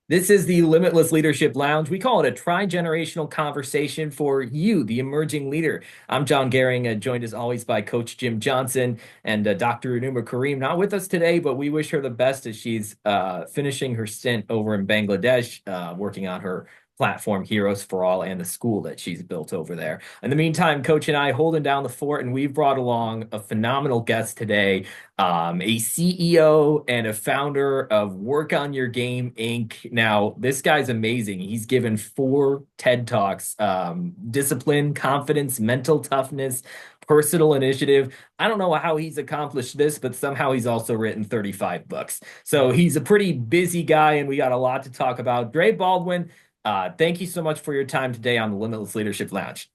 This is the Limitless Leadership Lounge. We call it a tri-generational conversation for you, the emerging leader. I'm John Gehring, joined as always by Coach Jim Johnson and Dr. Anuma Kareem. Not with us today, but we wish her the best as she's finishing her stint over in Bangladesh, working on her platform Heroes for All and the school that she's built over there. In the meantime, Coach and I holding down the fort, and we've brought along a phenomenal guest today, a CEO and a founder of Work on Your Game Inc. Now, this guy's amazing. He's given 4 TED Talks, discipline, confidence, mental toughness, personal initiative. I don't know how he's accomplished this, but somehow he's also written 35 books. So he's a pretty busy guy, and we got a lot to talk about. Dre Baldwin, thank you so much for your time today on the Limitless Leadership Lounge.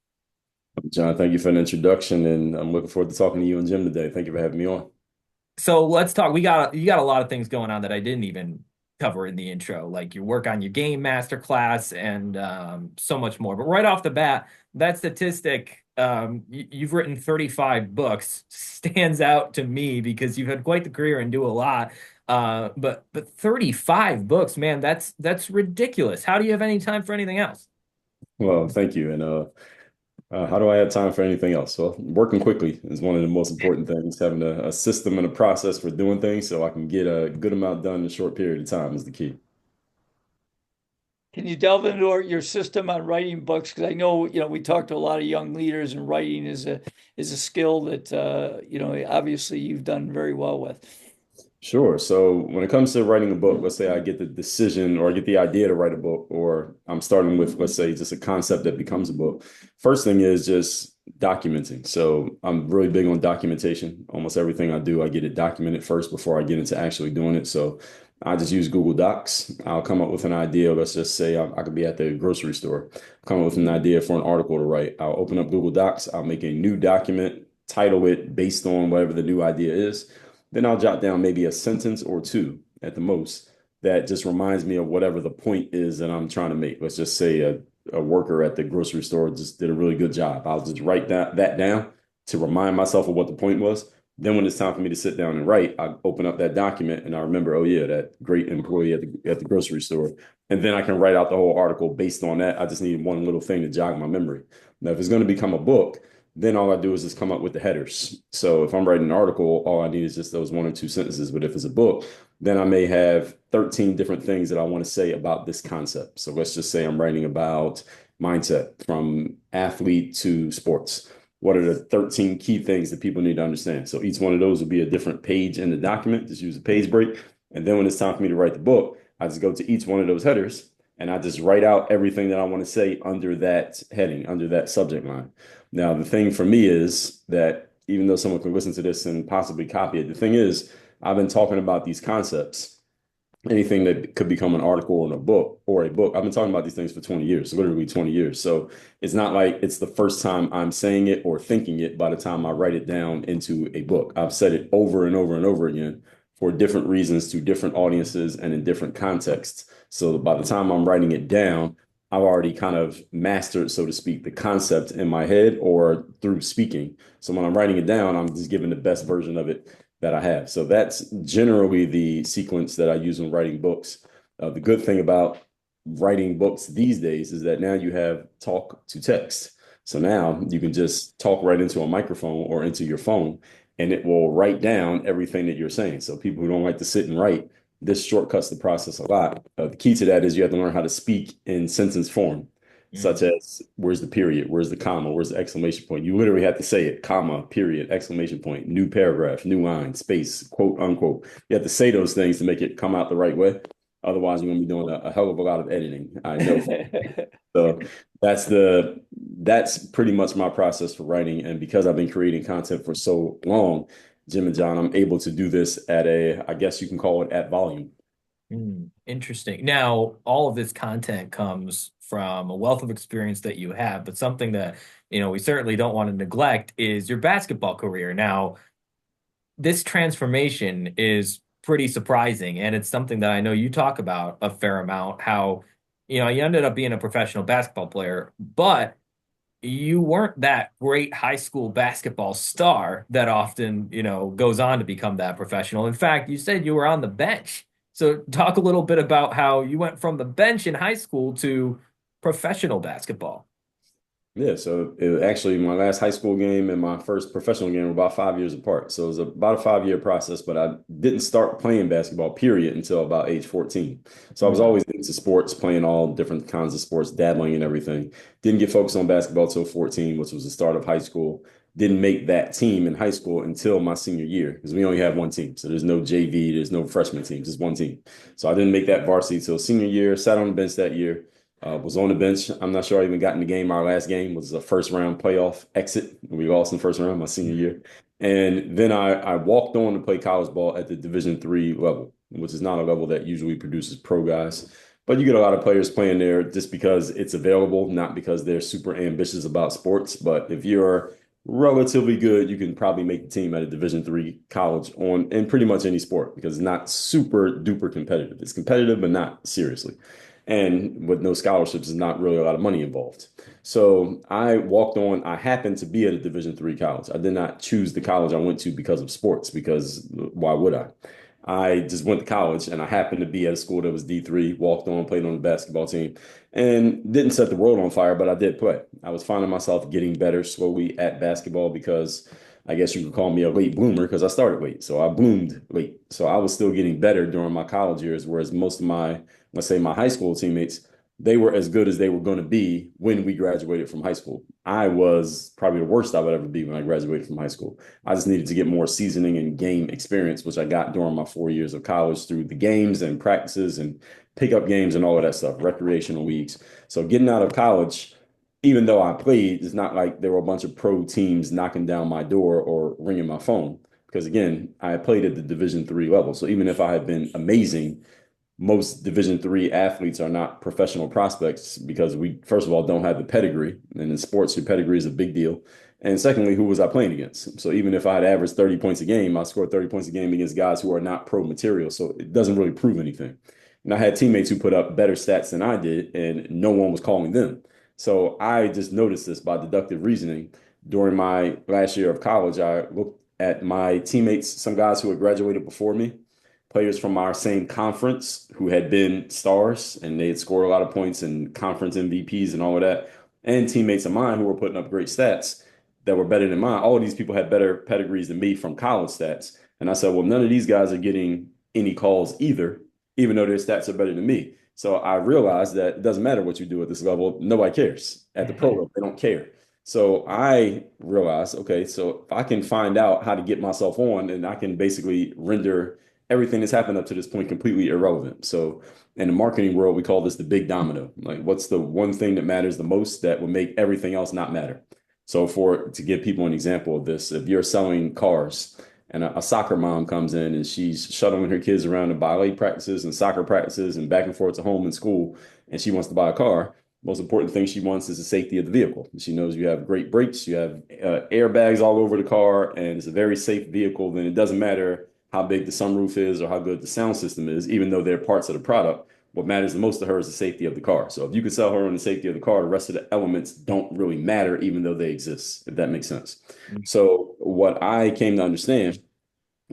John, thank you for the introduction, and I'm looking forward to talking to you and Jim today. Thank you for having me on. So let's talk. You got a lot of things going on that I didn't even cover in the intro, like your work on your game masterclass and so much more. But right off the bat, that statistic, you've written 35 books, stands out to me because you've had quite the career and do a lot. But 35 books, man, that's ridiculous. How do you have any time for anything else? Well, thank you. And how do I have time for anything else? Well, working quickly is one of the most important things. Having a system and a process for doing things so I can get a good amount done in a short period of time is the key. Can you delve into your system on writing books? Because I know, we talk to a lot of young leaders, and writing is a skill that obviously you've done very well with. Sure. So when it comes to writing a book, let's say I get the decision or I get the idea to write a book, or I'm starting with, let's say, just a concept that becomes a book. First thing is just documenting. So I'm really big on documentation. Almost everything I do, I get it documented first before I get into actually doing it. So I just use Google Docs. I'll come up with an idea. Let's just say I could be at the grocery store, come up with an idea for an article to write. I'll open up Google Docs. I'll make a new document, title it based on whatever the new idea is. Then I'll jot down maybe a sentence or two at the most that just reminds me of whatever the point is that I'm trying to make. Let's just say a worker at the grocery store just did a really good job. I'll just write that down to remind myself of what the point was. Then when it's time for me to sit down and write, I open up that document and I remember, oh yeah, that great employee at the grocery store. And then I can write out the whole article based on that. I just need one little thing to jog my memory. Now, if it's going to become a book, then all I do is just come up with the headers. So if I'm writing an article, all I need is just those 1 or 2 sentences. But if it's a book, then I may have 13 different things that I want to say about this concept. So let's just say I'm writing about mindset from athlete to sports. What are the 13 key things that people need to understand? So each one of those will be a different page in the document. Just use a page break. And then when it's time for me to write the book, I just go to each one of those headers and I just write out everything that I want to say under that heading, under that subject line. Now, the thing for me is that even though someone can listen to this and possibly copy it, the thing is, I've been talking about these concepts, anything that could become an article or a book. I've been talking about these things for 20 years, literally 20 years. So it's not like it's the first time I'm saying it or thinking it by the time I write it down into a book. I've said it over and over and over again for different reasons to different audiences and in different contexts. So by the time I'm writing it down, I've already kind of mastered, so to speak, the concept in my head or through speaking. So when I'm writing it down, I'm just giving the best version of it that I have. So that's generally the sequence that I use when writing books. The good thing about writing books these days is that now you have talk to text. So now you can just talk right into a microphone or into your phone, and it will write down everything that you're saying. So people who don't like to sit and write, this shortcuts the process a lot. The key to that is you have to learn how to speak in sentence form, such as where's the period, where's the comma, where's the exclamation point. You literally have to say it, comma, period, exclamation point, new paragraph, new line, space, quote, unquote. You have to say those things to make it come out the right way. Otherwise, you're going to be doing a hell of a lot of editing. I know. So that's pretty much my process for writing. And because I've been creating content for so long, Jim and John, I'm able to do this at I guess you can call it at volume. Interesting. Now, all of this content comes from a wealth of experience that you have, but something that, we certainly don't want to neglect is your basketball career. Now, this transformation is pretty surprising, and it's something that I know you talk about a fair amount, how, you ended up being a professional basketball player, but you weren't that great high school basketball star that often, goes on to become that professional. In fact, you said you were on the bench So talk a little bit about how you went from the bench in high school to professional basketball. Yeah, so actually my last high school game and my first professional game were about 5 years apart. So it was about a 5 year process, but I didn't start playing basketball, period, until about age 14. So I was Mm. always into sports, playing all different kinds of sports, dabbling and everything. Didn't get focused on basketball till 14, which was the start of high school. Didn't make that team in high school until my senior year because we only have one team. So there's no JV, there's no freshman teams, just one team. So I didn't make that varsity till senior year, sat on the bench that year. Was on the bench. I'm not sure I even got in the game. Our last game was a first round playoff exit. We lost in the first round my senior year. And then I walked on to play college ball at the Division III level, which is not a level that usually produces pro guys. But you get a lot of players playing there just because it's available, not because they're super ambitious about sports. But if you're relatively good, you can probably make the team at a Division III college on in pretty much any sport because it's not super duper competitive. It's competitive, but not seriously. And with no scholarships, there's not really a lot of money involved. So I walked on. I happened to be at a Division III college. I did not choose the college I went to because of sports, because why would I? I just went to college and I happened to be at a school that was D3, walked on, played on the basketball team, and didn't set the world on fire, but I did play. I was finding myself getting better slowly at basketball because I guess you could call me a late bloomer because I started late. So I bloomed late. So I was still getting better during my college years, whereas most of my, let's say my high school teammates, they were as good as they were going to be when we graduated from high school. I was probably the worst I would ever be when I graduated from high school. I just needed to get more seasoning and game experience, which I got during my 4 years of college through the games and practices and pickup games and all of that stuff, recreational leagues. So getting out of college, even though I played, it's not like there were a bunch of pro teams knocking down my door or ringing my phone. Because again, I played at the Division III level. So even if I had been amazing, most Division III athletes are not professional prospects because we, first of all, don't have the pedigree. And in sports, your pedigree is a big deal. And secondly, who was I playing against? So even if I had averaged 30 points a game, I scored 30 points a game against guys who are not pro material. So it doesn't really prove anything. And I had teammates who put up better stats than I did, and no one was calling them. So I just noticed this by deductive reasoning. During my last year of college, I looked at my teammates, some guys who had graduated before me, players from our same conference who had been stars and they had scored a lot of points and conference MVPs and all of that, and teammates of mine who were putting up great stats that were better than mine. All of these people had better pedigrees than me from college stats. And I said, well, none of these guys are getting any calls either, even though their stats are better than me. So I realized that it doesn't matter what you do at this level. Nobody cares. At the pro level, they don't care. So I realized, okay, so if I can find out how to get myself on, and I can basically render everything that's happened up to this point completely irrelevant. So in the marketing world, we call this the big domino. Like, what's the one thing that matters the most that will make everything else not matter? So to give people an example of this, if you're selling cars and a soccer mom comes in and she's shuttling her kids around to ballet practices and soccer practices and back and forth to home and school, and she wants to buy a car, most important thing she wants is the safety of the vehicle. She knows you have great brakes, you have airbags all over the car, and it's a very safe vehicle. Then it doesn't matter how big the sunroof is or how good the sound system is, even though they're parts of the product. What matters the most to her is the safety of the car. So if you could sell her on the safety of the car, the rest of the elements don't really matter, even though they exist, if that makes sense. So what I came to understand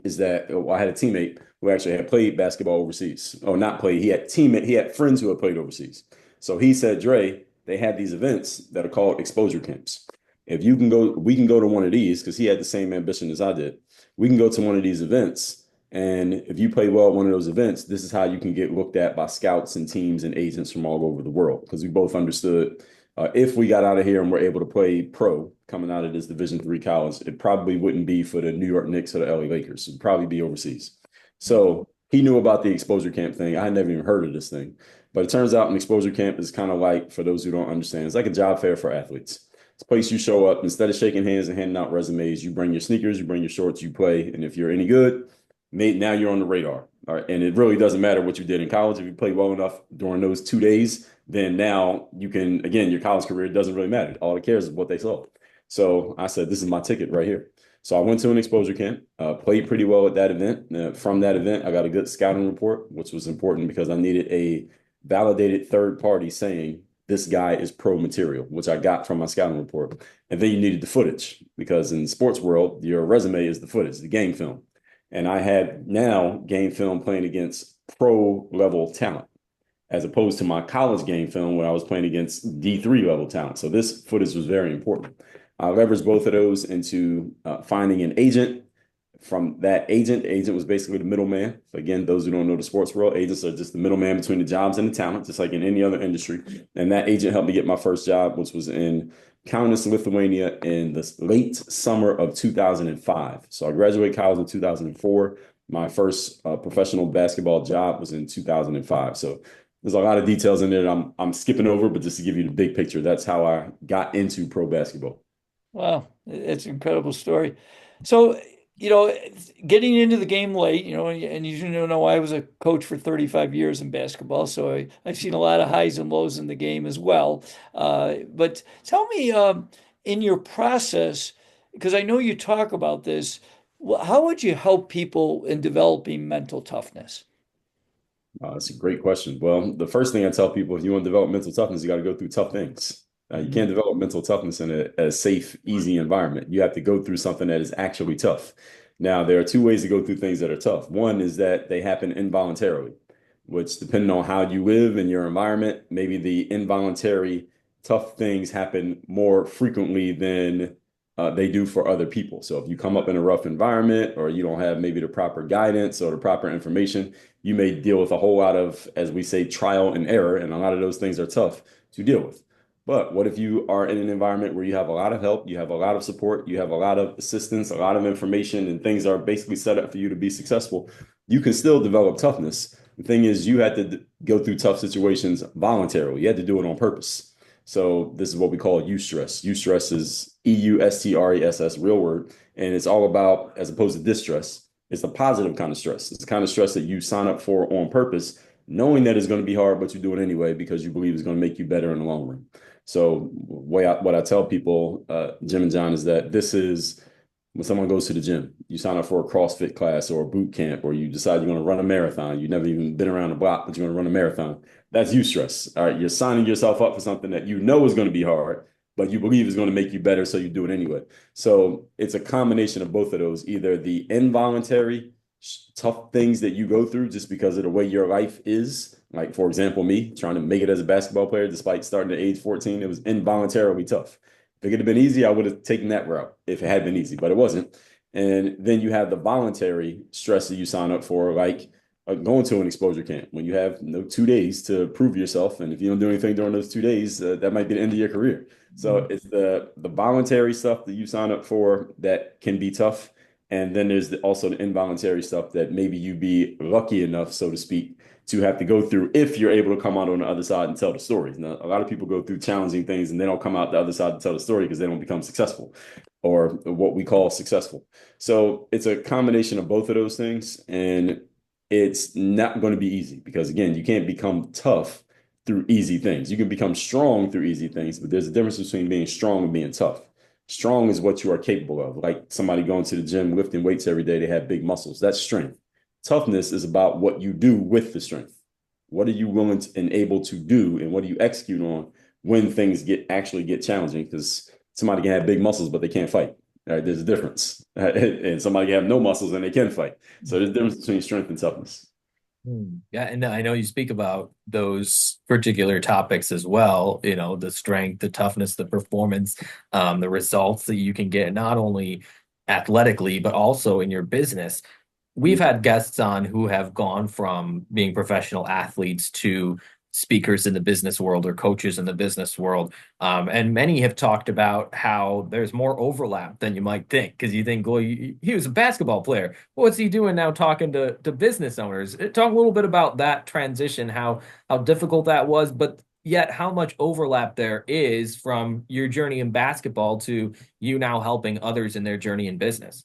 is that I had a teammate who actually had played basketball overseas, or not played. He had friends who had played overseas. So he said, Dre, they had these events that are called exposure camps. If you can go, we can go to one of these because he had the same ambition as I did. We can go to one of these events. And if you play well at one of those events, this is how you can get looked at by scouts and teams and agents from all over the world. Because we both understood if we got out of here and were able to play pro coming out of this Division III college, it probably wouldn't be for the New York Knicks or the LA Lakers. It'd probably be overseas. So he knew about the exposure camp thing. I had never even heard of this thing. But it turns out an exposure camp is kind of like, for those who don't understand, it's like a job fair for athletes. It's a place you show up, instead of shaking hands and handing out resumes, you bring your sneakers, you bring your shorts, you play. And if you're any good, now you're on the radar. All right. And it really doesn't matter what you did in college. If you played well enough during those 2 days, then now you can, again, your college career doesn't really matter. All it cares is what they saw. So I said, this is my ticket right here. So I went to an exposure camp, played pretty well at that event. From that event, I got a good scouting report, which was important because I needed a validated third party saying this guy is pro material, which I got from my scouting report. And then you needed the footage because in the sports world, your resume is the footage, the game film. And I had now game film playing against pro level talent, as opposed to my college game film when I was playing against D3 level talent. So this footage was very important. I leveraged both of those into finding an agent. From that agent, the agent was basically the middleman. Again, those who don't know the sports world, agents are just the middleman between the jobs and the talent, just like in any other industry. And that agent helped me get my first job, which was in Kaunas, Lithuania, in the late summer of 2005. So I graduated college in 2004. My first professional basketball job was in 2005. So there's a lot of details in there that I'm skipping over, but just to give you the big picture, that's how I got into pro basketball. Wow, it's an incredible story. So, getting into the game late, and you know, I was a coach for 35 years in basketball, so I've seen a lot of highs and lows in the game as well. But tell me, in your process, because I know you talk about this, how would you help people in developing mental toughness? That's a great question. Well, the first thing I tell people, if you want to develop mental toughness, you got to go through tough things. You can't Mhm. develop mental toughness in a safe, easy environment. You have to go through something that is actually tough. Now, there are two ways to go through things that are tough. One is that they happen involuntarily, which, depending on how you live in your environment, maybe the involuntary tough things happen more frequently than they do for other people. So if you come up in a rough environment or you don't have maybe the proper guidance or the proper information, you may deal with a whole lot of, as we say, trial and error, and a lot of those things are tough to deal with. But what if you are in an environment where you have a lot of help, you have a lot of support, you have a lot of assistance, a lot of information, and things are basically set up for you to be successful? You can still develop toughness. The thing is, you had to go through tough situations voluntarily. You had to do it on purpose. So this is what we call eustress. Eustress is EUSTRESS, real word, and it's all about, as opposed to distress, it's the positive kind of stress. It's the kind of stress that you sign up for on purpose, knowing that it's going to be hard, but you do it anyway because you believe it's going to make you better in the long run. So what I tell people, Jim and John, is that this is when someone goes to the gym, you sign up for a CrossFit class or a boot camp, or you decide you're going to run a marathon. You've never even been around the block, but you're going to run a marathon. That's eustress. All right. You're signing yourself up for something that you know is going to be hard, but you believe is going to make you better. So you do it anyway. So it's a combination of both of those, either the involuntary tough things that you go through just because of the way your life is. Like, for example, me trying to make it as a basketball player, despite starting at age 14, it was involuntarily tough. If it could have been easy, I would have taken that route if it had been easy, but it wasn't. And then you have the voluntary stress that you sign up for, like going to an exposure camp when you have 2 days to prove yourself. And if you don't do anything during those 2 days, that might be the end of your career. So it's the voluntary stuff that you sign up for that can be tough. And then there's also the involuntary stuff that maybe you be lucky enough, so to speak, to have to go through if you're able to come out on the other side and tell the stories. Now, a lot of people go through challenging things and they don't come out the other side to tell the story because they don't become successful or what we call successful. So it's a combination of both of those things. And it's not going to be easy because, again, you can't become tough through easy things. You can become strong through easy things, but there's a difference between being strong and being tough. Strong is what you are capable of. Like somebody going to the gym, lifting weights every day, they have big muscles. That's strength. Toughness is about what you do with the strength. What are you willing to, and able to do, and what do you execute on when things actually get challenging? Because somebody can have big muscles, but they can't fight. Right? There's a difference. And somebody can have no muscles and they can fight. So there's a difference between strength and toughness. Yeah, and I know you speak about those particular topics as well, the strength, the toughness, the performance, the results that you can get not only athletically, but also in your business. We've had guests on who have gone from being professional athletes to speakers in the business world or coaches in the business world. And many have talked about how there's more overlap than you might think, because you think, well, he was a basketball player. What's he doing now talking to business owners? Talk a little bit about that transition, how difficult that was, but yet how much overlap there is from your journey in basketball to you now helping others in their journey in business.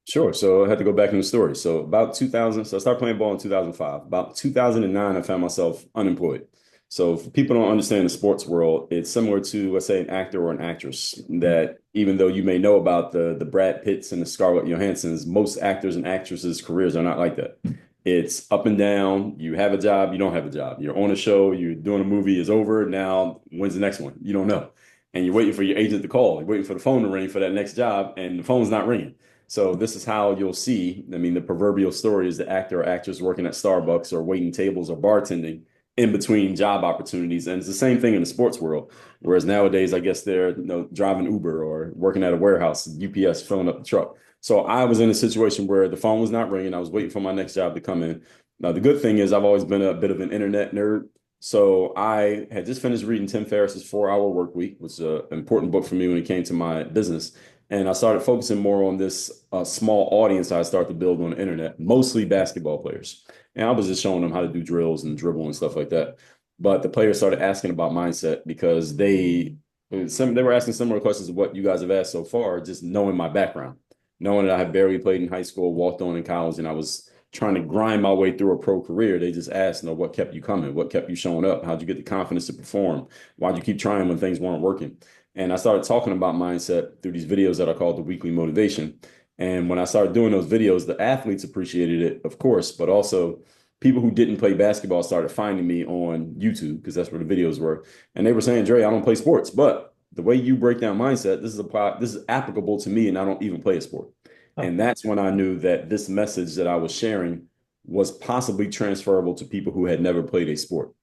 Sure. So I had to go back in the story. So about 2000, so I started playing ball in 2005. About 2009, I found myself unemployed. So if people don't understand the sports world, it's similar to, let's say, an actor or an actress that even though you may know about the Brad Pitts and the Scarlett Johanssons, most actors and actresses' careers are not like that. It's up and down. You have a job, you don't have a job. You're on a show, you're doing a movie, is over. Now, when's the next one? You don't know. And you're waiting for your agent to call. You're waiting for the phone to ring for that next job, and the phone's not ringing. So this is how you'll see, I mean, the proverbial story is the actor or actress working at Starbucks or waiting tables or bartending in between job opportunities. And it's the same thing in the sports world. Whereas nowadays, I guess they're driving Uber or working at a warehouse, UPS, filling up the truck. So I was in a situation where the phone was not ringing. I was waiting for my next job to come in. Now, the good thing is I've always been a bit of an internet nerd. So I had just finished reading Tim Ferriss's 4 Hour Work Week, which is an important book for me when it came to my business. And I started focusing more on this small audience I started to build on the internet, mostly basketball players. And I was just showing them how to do drills and dribble and stuff like that. But the players started asking about mindset because they were asking similar questions of what you guys have asked so far, just knowing my background, knowing that I had barely played in high school, walked on in college, and I was trying to grind my way through a pro career. They just asked, what kept you coming? What kept you showing up? How'd you get the confidence to perform? Why'd you keep trying when things weren't working? And I started talking about mindset through these videos that I called the weekly motivation. And when I started doing those videos, the athletes appreciated it, of course, but also people who didn't play basketball started finding me on YouTube because that's where the videos were. And they were saying, Dre, I don't play sports, but the way you break down mindset, this is applicable to me, and I don't even play a sport. Oh. And that's when I knew that this message that I was sharing was possibly transferable to people who had never played a sport.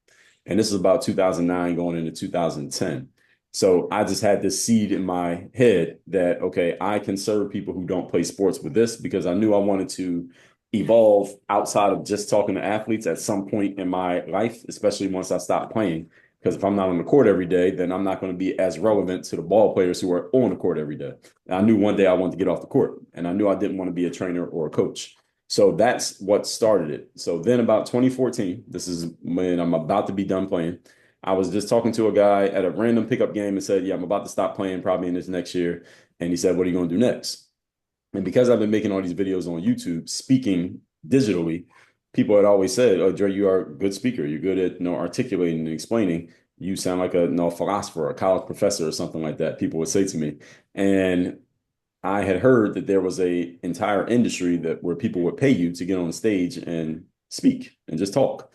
And this is about 2009 going into 2010. So I just had this seed in my head that, okay, I can serve people who don't play sports with this because I knew I wanted to evolve outside of just talking to athletes at some point in my life, especially once I stopped playing. Because if I'm not on the court every day, then I'm not going to be as relevant to the ball players who are on the court every day. And I knew one day I wanted to get off the court, and I knew I didn't want to be a trainer or a coach. So that's what started it. So then about 2014, this is when I'm about to be done playing. I was just talking to a guy at a random pickup game and said, yeah, I'm about to stop playing probably in this next year. And he said, what are you going to do next? And because I've been making all these videos on YouTube, speaking digitally, people had always said, oh, Dre, you are a good speaker. You're good at articulating and explaining. You sound like a philosopher, a college professor or something like that, people would say to me. And I had heard that there was a entire industry where people would pay you to get on the stage and speak and just talk.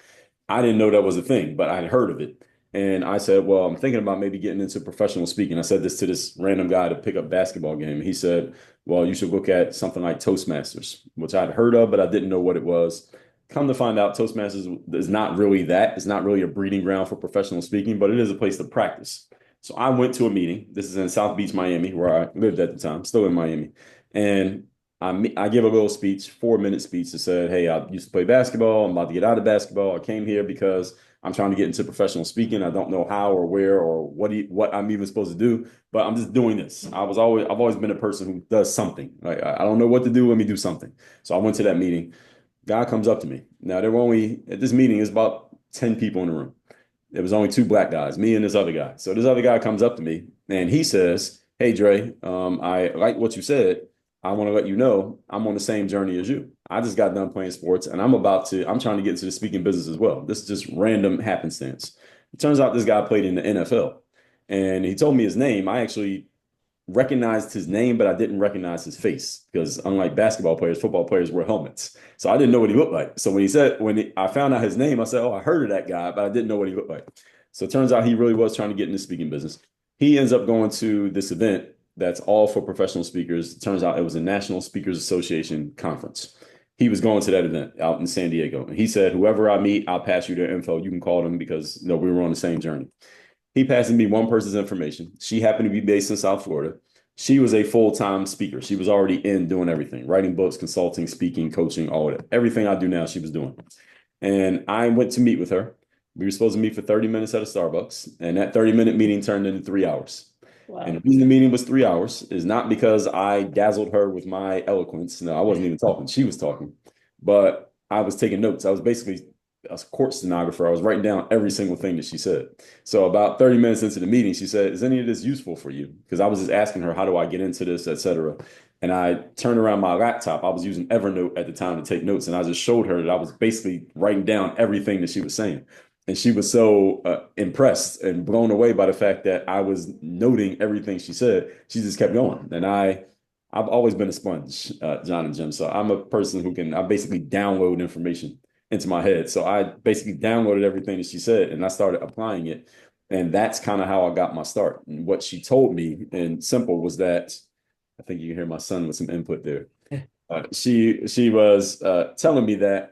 I didn't know that was a thing, but I had heard of it. And I said, well, I'm thinking about maybe getting into professional speaking. I said this to this random guy to pick up basketball game. He said, well, you should look at something like Toastmasters, which I'd heard of, but I didn't know what it was. Come to find out, Toastmasters is not really that. It's not really a breeding ground for professional speaking, but it is a place to practice. So I went to a meeting. This is in South Beach, Miami, where I lived at the time, still in Miami. And I give a little speech, 4 minute speech that said, hey, I used to play basketball. I'm about to get out of basketball. I came here because I'm trying to get into professional speaking. I don't know how or where or what I'm even supposed to do, but I'm just doing this. I've always been a person who does something. Like I don't know what to do. Let me do something. So I went to that meeting. Guy comes up to me. Now there were only at this meeting is about 10 people in the room. There was only two black guys, me and this other guy. So this other guy comes up to me and he says, hey, Dre, I like what you said. I want to let you know I'm on the same journey as you. I just got done playing sports and I'm trying to get into the speaking business as well. This is just random happenstance. It turns out this guy played in the NFL and he told me his name. I actually recognized his name, but I didn't recognize his face because unlike basketball players, football players wear helmets. So I didn't know what he looked like. So I found out his name, I said, oh, I heard of that guy, but I didn't know what he looked like. So it turns out he really was trying to get into speaking business. He ends up going to this event that's all for professional speakers. It turns out it was a National Speakers Association conference. He was going to that event out in San Diego. And he said, whoever I meet, I'll pass you their info. You can call them because we were on the same journey. He passes me one person's information. She happened to be based in South Florida. She was a full-time speaker. She was already in doing everything, writing books, consulting, speaking, coaching, all of that. Everything I do now, she was doing. And I went to meet with her. We were supposed to meet for 30 minutes at a Starbucks. And that 30-minute meeting turned into 3 hours. Wow. And the reason the meeting was 3 hours is not because I dazzled her with my eloquence. No, I wasn't even talking. She was talking. But I was taking notes. I was basically a court stenographer. I was writing down every single thing that she said. So about 30 minutes into the meeting, she said, is any of this useful for you? Because I was just asking her, how do I get into this, et cetera. And I turned around my laptop. I was using Evernote at the time to take notes. And I just showed her that I was basically writing down everything that she was saying. And she was so impressed and blown away by the fact that I was noting everything she said. She just kept going. And I've always been a sponge, John and Jim. So I'm a person I basically download information into my head. So I basically downloaded everything that she said and I started applying it. And that's kind of how I got my start. And what she told me in simple was that I think you can hear my son with some input there. She was telling me that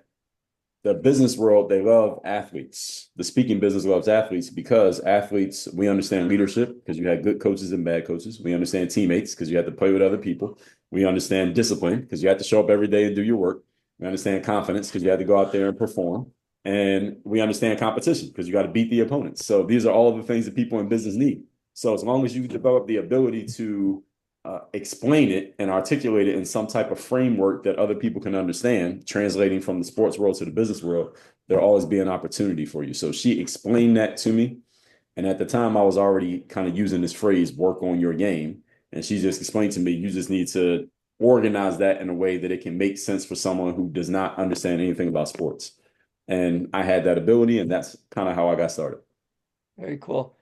the business world, they love athletes. The speaking business loves athletes because athletes, we understand leadership because you had good coaches and bad coaches. We understand teammates because you have to play with other people. We understand discipline because you have to show up every day and do your work. We understand confidence because you have to go out there and perform. And we understand competition because you got to beat the opponents. So these are all the things that people in business need. So as long as you develop the ability to explain it and articulate it in some type of framework that other people can understand, translating from the sports world to the business world, there'll always be an opportunity for you. So she explained that to me. And at the time, I was already kind of using this phrase, work on your game. And she just explained to me, you just need to organize that in a way that it can make sense for someone who does not understand anything about sports. And I had that ability, and that's kind of how I got started. Very cool.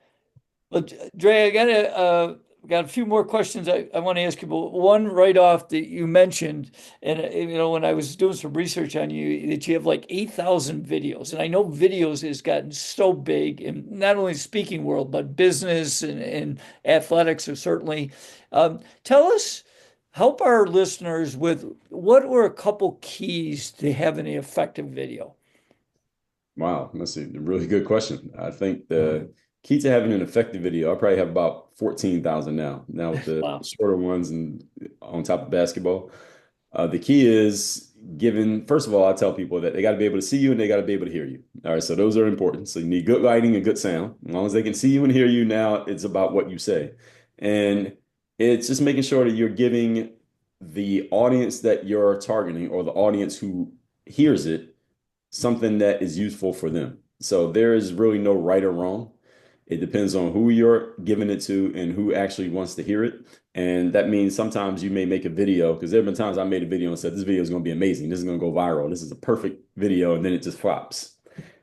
Well, Dre, I got a few more questions I want to ask you, but one right off that you mentioned, and when I was doing some research on you, that you have like 8,000 videos, and I know videos has gotten so big in not only the speaking world but business and athletics, are certainly. Tell us, help our listeners with what were a couple keys to having an effective video. Wow, that's a really good question. I think the key to having an effective video, I probably have about 14,000 now. Now with the Wow. shorter ones and on top of basketball. The key is given, first of all, I tell people that they got to be able to see you and they got to be able to hear you. All right, so those are important. So you need good lighting and good sound. As long as they can see you and hear you, now it's about what you say. And it's just making sure that you're giving the audience that you're targeting or the audience who hears it something that is useful for them. So there is really no right or wrong. It depends on who you're giving it to and who actually wants to hear it. And that means sometimes you may make a video because there have been times I made a video and said, this video is going to be amazing. This is going to go viral. This is a perfect video. And then it just flops.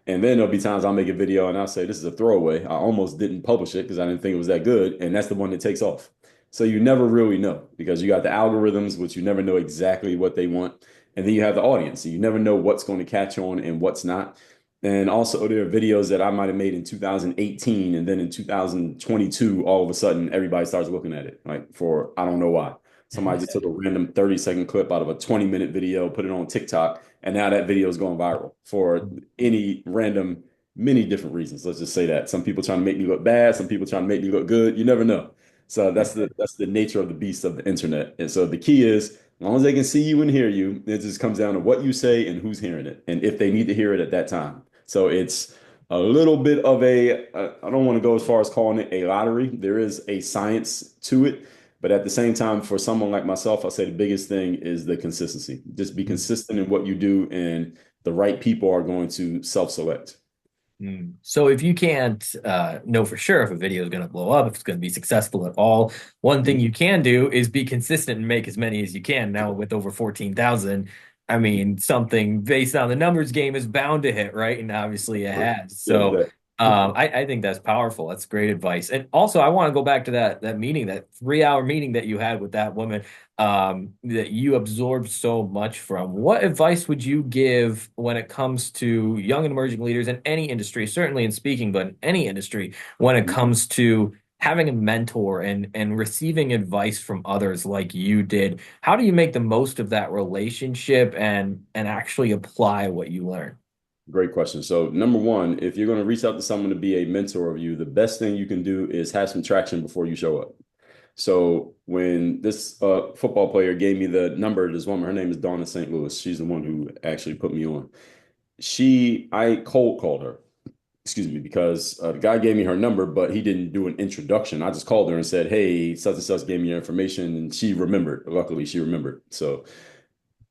And then there'll be times I'll make a video and I'll say, this is a throwaway. I almost didn't publish it because I didn't think it was that good. And that's the one that takes off. So you never really know because you got the algorithms, which you never know exactly what they want. And then you have the audience. So you never know what's going to catch on and what's not. And also, there are videos that I might have made in 2018, and then in 2022, all of a sudden, everybody starts looking at it. Like for I don't know why. Somebody just took a random 30-second clip out of a 20-minute video, put it on TikTok, and now that video is going viral for any random, many different reasons. Let's just say that some people trying to make me look bad, some people trying to make me look good. You never know. So that's the nature of the beast of the internet. And so the key is, as long as they can see you and hear you, it just comes down to what you say and who's hearing it, and if they need to hear it at that time. So it's a little bit of I don't want to go as far as calling it a lottery. There is a science to it. But at the same time, for someone like myself, I say the biggest thing is the consistency. Just be consistent in what you do, and the right people are going to self-select. So if you can't know for sure if a video is going to blow up, if it's going to be successful at all, one thing you can do is be consistent and make as many as you can. Now with over 14,000, I mean, something based on the numbers game is bound to hit, right? And obviously it has. Yeah, So I think that's powerful. That's great advice. And also, I want to go back to that meeting, that 3 hour meeting that you had with that woman, that you absorbed so much from. What advice would you give when it comes to young and emerging leaders in any industry, certainly in speaking, but in any industry, when it comes to having a mentor and receiving advice from others like you did? How do you make the most of that relationship and actually apply what you learn? Great question. So, number one, if you're going to reach out to someone to be a mentor of you, the best thing you can do is have some traction before you show up. So, when this football player gave me the number of this woman, her name is Donna St. Louis. She's the one who actually put me on. I cold called her, excuse me, because the guy gave me her number, but he didn't do an introduction. I just called her and said, hey, such and such gave me your information. And she remembered. Luckily, she remembered. So,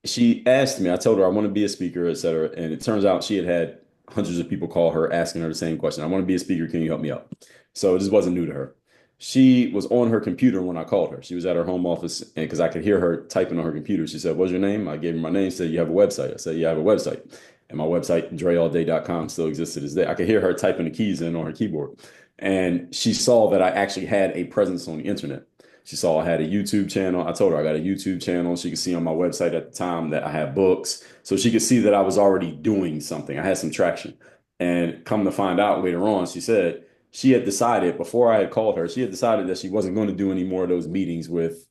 she asked me, I told her I want to be a speaker, et cetera. And it turns out she had hundreds of people call her asking her the same question. I want to be a speaker. Can you help me out? So this wasn't new to her. She was on her computer when I called her. She was at her home office, and because I could hear her typing on her computer, she said, what's your name? I gave her my name. She said, you have a website? I said, yeah, I have a website. And my website, dreallday.com, still exists to this day. I could hear her typing the keys in on her keyboard. And she saw that I actually had a presence on the internet. She saw I had a YouTube channel. I told her I got a YouTube channel. She could see on my website at the time that I had books. So she could see that I was already doing something. I had some traction. And come to find out later on, she said she had decided before I had called her, she had decided that she wasn't going to do any more of those meetings with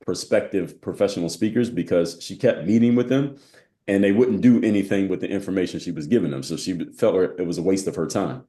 prospective professional speakers because she kept meeting with them and they wouldn't do anything with the information she was giving them. So she felt it was a waste of her time.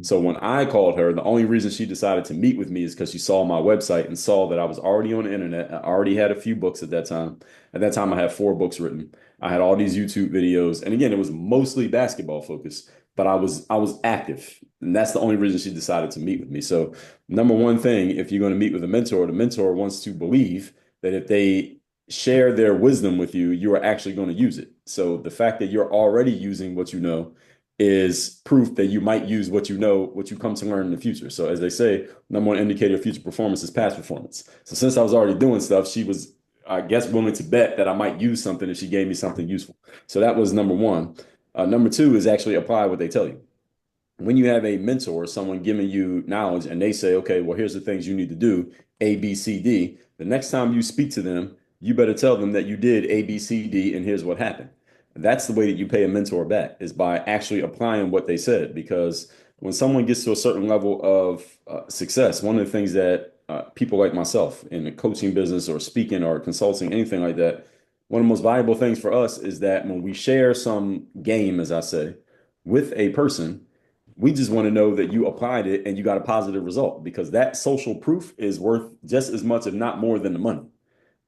So when I called her, the only reason she decided to meet with me is because she saw my website and saw that I was already on the internet. I already had a few books at that time. At that time, I had 4 books written. I had all these YouTube videos. And again, it was mostly basketball focused, but I was active. And that's the only reason she decided to meet with me. So number one thing, if you're going to meet with a mentor, the mentor wants to believe that if they share their wisdom with you, you are actually going to use it. So the fact that you're already using what you know is proof that you might use what you know, what you come to learn in the future. So as they say, number one indicator of future performance is past performance. So since I was already doing stuff, she was, I guess, willing to bet that I might use something if she gave me something useful. So that was number one. Number two is actually apply what they tell you. When you have a mentor, someone giving you knowledge, and they say, okay, well, here's the things you need to do, A, B, C, D. The next time you speak to them, you better tell them that you did A, B, C, D, and here's what happened. That's the way that you pay a mentor back is by actually applying what they said. Because when someone gets to a certain level of success, one of the things that people like myself in the coaching business or speaking or consulting, anything like that, one of the most valuable things for us is that when we share some game, as I say, with a person, we just want to know that you applied it and you got a positive result because that social proof is worth just as much, if not more, than the money.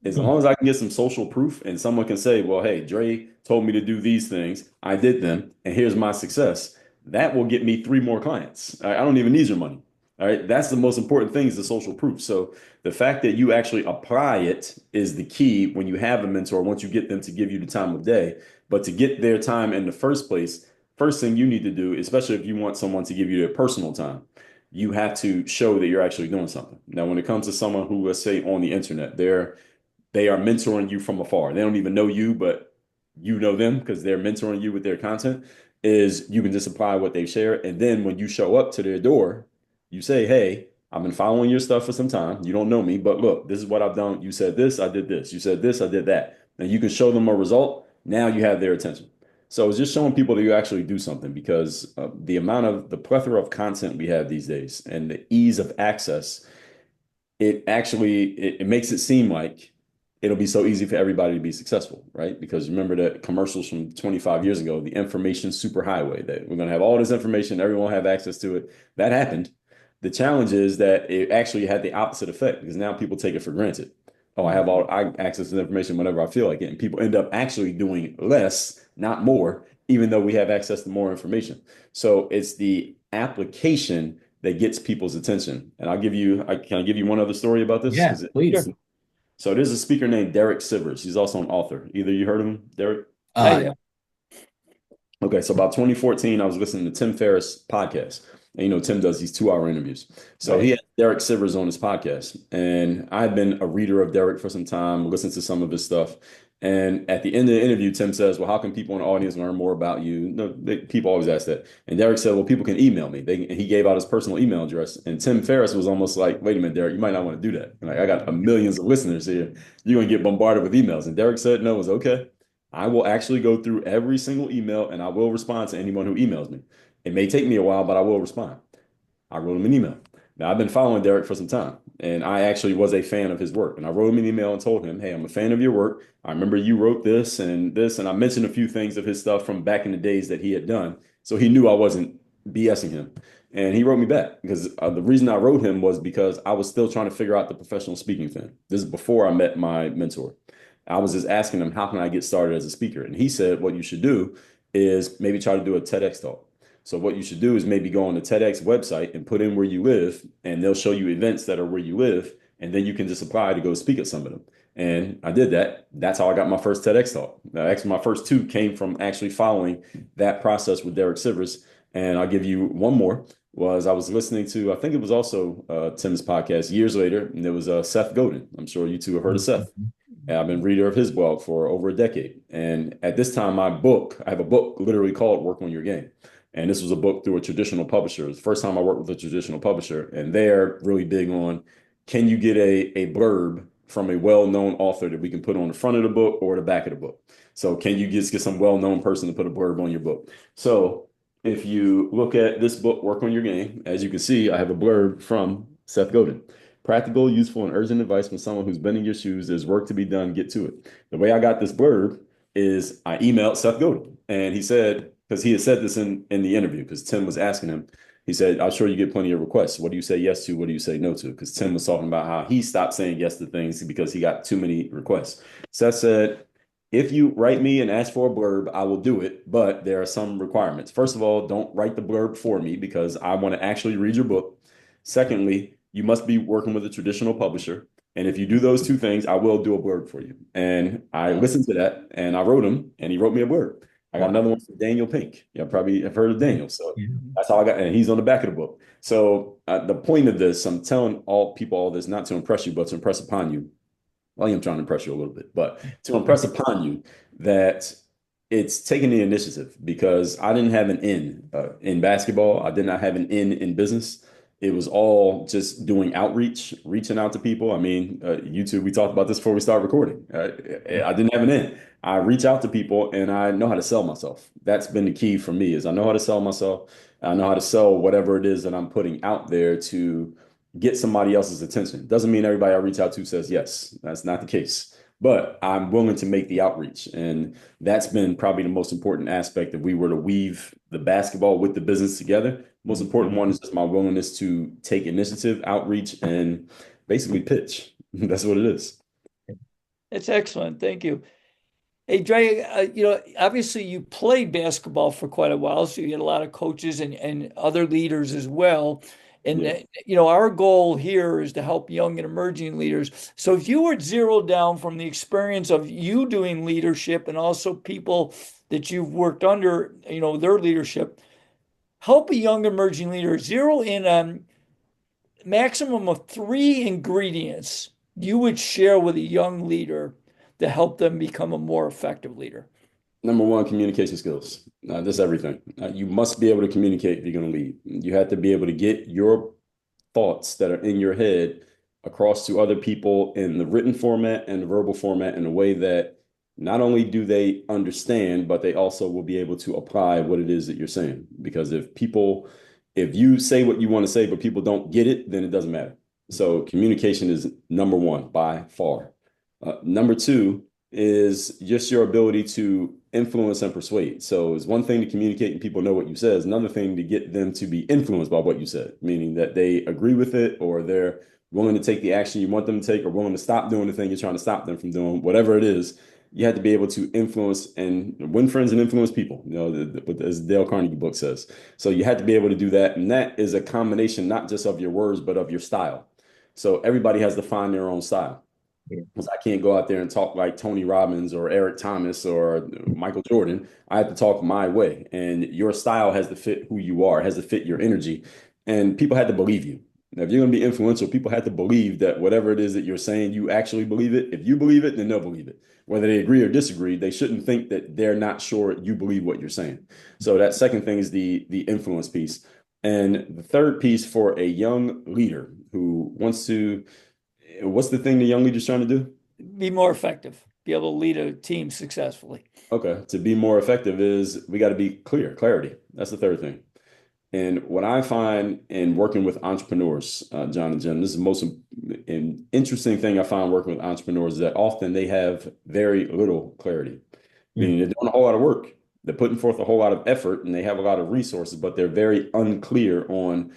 As long as I can get some social proof and someone can say, well, hey, Dre told me to do these things. I did them, and here's my success. That will get me 3 more clients. I don't even need your money. All right. That's the most important thing is the social proof. So the fact that you actually apply it is the key when you have a mentor, once you get them to give you the time of day. But to get their time in the first place, first thing you need to do, especially if you want someone to give you their personal time, you have to show that you're actually doing something. Now, when it comes to someone who, let's say, on the internet, they are mentoring you from afar. They don't even know you, but you know them because they're mentoring you with their content. Is you can just apply what they share. And then when you show up to their door, you say, hey, I've been following your stuff for some time. You don't know me, but look, this is what I've done. You said this, I did this. You said this, I did that. And you can show them a result. Now you have their attention. So it's just showing people that you actually do something because the plethora of content we have these days and the ease of access, it makes it seem like it'll be so easy for everybody to be successful, right? Because remember the commercials from 25 years ago, the information superhighway, that we're going to have all this information, everyone will have access to it. That happened. The challenge is that it actually had the opposite effect because now people take it for granted. Oh, I access to information whenever I feel like it. And people end up actually doing less, not more, even though we have access to more information. So it's the application that gets people's attention. And can I give you one other story about this? Yeah, please. So there's a speaker named Derek Sivers. He's also an author. Either you heard of him, Derek? Yeah. Okay, so about 2014, I was listening to Tim Ferriss' podcast. And Tim does these 2-hour interviews. So he had Derek Sivers on his podcast. And I've been a reader of Derek for some time, listened to some of his stuff. And at the end of the interview, Tim says, well, how can people in the audience learn more about you? No, people always ask that. And Derek said, well, people can email me. And he gave out his personal email address. And Tim Ferriss was almost like, wait a minute, Derek, you might not want to do that. Like, I got millions of listeners here. You're going to get bombarded with emails. And Derek said, no, it's okay. I will actually go through every single email and I will respond to anyone who emails me. It may take me a while, but I will respond. I wrote him an email. Now, I've been following Derek for some time, and I actually was a fan of his work. And I wrote him an email and told him, hey, I'm a fan of your work. I remember you wrote this and this, and I mentioned a few things of his stuff from back in the days that he had done. So he knew I wasn't BSing him. And he wrote me back because the reason I wrote him was because I was still trying to figure out the professional speaking thing. This is before I met my mentor. I was just asking him, how can I get started as a speaker? And he said, what you should do is maybe try to do a TEDx talk. So what you should do is maybe go on the TEDx website and put in where you live, and they'll show you events that are where you live, and then you can just apply to go speak at some of them. And I did that. That's how I got my first TEDx talk. Actually, my first 2 came from actually following that process with Derek Sivers. And I'll give you one more. I was listening to, I think it was also Tim's podcast years later, and there was Seth Godin. I'm sure you 2 have heard of Seth. And I've been a reader of his blog for over a decade. And at this time, I have a book literally called Work on Your Game. And this was a book through a traditional publisher. It was the first time I worked with a traditional publisher. And they're really big on, can you get a blurb from a well-known author that we can put on the front of the book or the back of the book? So can you just get some well-known person to put a blurb on your book? So if you look at this book, Work on Your Game, as you can see, I have a blurb from Seth Godin. Practical, useful, and urgent advice from someone who's been in your shoes. There's work to be done. Get to it. The way I got this blurb is I emailed Seth Godin, and he said, because he had said this in the interview, because Tim was asking him, he said, I'm sure you get plenty of requests. What do you say yes to? What do you say no to? Because Tim was talking about how he stopped saying yes to things because he got too many requests. Seth said, if you write me and ask for a blurb, I will do it, but there are some requirements. First of all, don't write the blurb for me because I want to actually read your book. Secondly, you must be working with a traditional publisher. And if you do those two things, I will do a blurb for you. And I listened to that and I wrote him and he wrote me a blurb. I got another one from Daniel Pink. You probably have heard of Daniel. So Yeah. that's how I got, and he's on the back of the book. So the point of this, I'm telling all people all this, not to impress you, but to impress upon you. Well, I am trying to impress you a little bit, but to impress upon you that it's taking the initiative because I didn't have an in basketball. I did not have an in business. It was all just doing outreach, reaching out to people. I mean, YouTube, we talked about this before we started recording. I didn't have an in. I reach out to people and I know how to sell myself. That's been the key for me is I know how to sell myself. I know how to sell whatever it is that I'm putting out there to get somebody else's attention. Doesn't mean everybody I reach out to says yes. That's not the case. But I'm willing to make the outreach. And that's been probably the most important aspect if we were to weave the basketball with the business together. Most important one is just my willingness to take initiative, outreach, and basically pitch. That's what it is. It's excellent. Thank you. Hey, Dre, obviously you played basketball for quite a while, so you get a lot of coaches and other leaders as well. And, Yeah. our goal here is to help young and emerging leaders. So if you were zeroed down from the experience of you doing leadership and also people that you've worked under, their leadership, help a young emerging leader zero in on maximum of 3 ingredients you would share with a young leader to help them become a more effective leader. Number one, communication skills. That's everything. You must be able to communicate if you're going to lead. You have to be able to get your thoughts that are in your head across to other people in the written format and the verbal format in a way that not only do they understand, but they also will be able to apply what it is that you're saying. Because if you say what you want to say, but people don't get it, then it doesn't matter. So communication is number one by far. Number two is just your ability to influence and persuade. So it's one thing to communicate and people know what you said. It's another thing to get them to be influenced by what you said, meaning that they agree with it or they're willing to take the action you want them to take or willing to stop doing the thing you're trying to stop them from doing, whatever it is. You have to be able to influence and win friends and influence people, as Dale Carnegie book says. So you have to be able to do that. And that is a combination, not just of your words, but of your style. So everybody has to find their own style. Because I can't go out there and talk like Tony Robbins or Eric Thomas or Michael Jordan. I have to talk my way. And your style has to fit who you are, has to fit your energy. And people had to believe you. Now, if you're going to be influential, people have to believe that whatever it is that you're saying, you actually believe it. If you believe it, then they'll believe it. Whether they agree or disagree, they shouldn't think that they're not sure you believe what you're saying. So that second thing is the influence piece. And the third piece for a young leader who wants to, what's the thing the young leader's trying to do? Be more effective, be able to lead a team successfully. Okay, to be more effective is we got to be clear, clarity. That's the third thing. And what I find in working with entrepreneurs, John and Jim, this is the most interesting thing I find working with entrepreneurs is that often they have very little clarity, meaning they're doing a whole lot of work. They're putting forth a whole lot of effort and they have a lot of resources, but they're very unclear on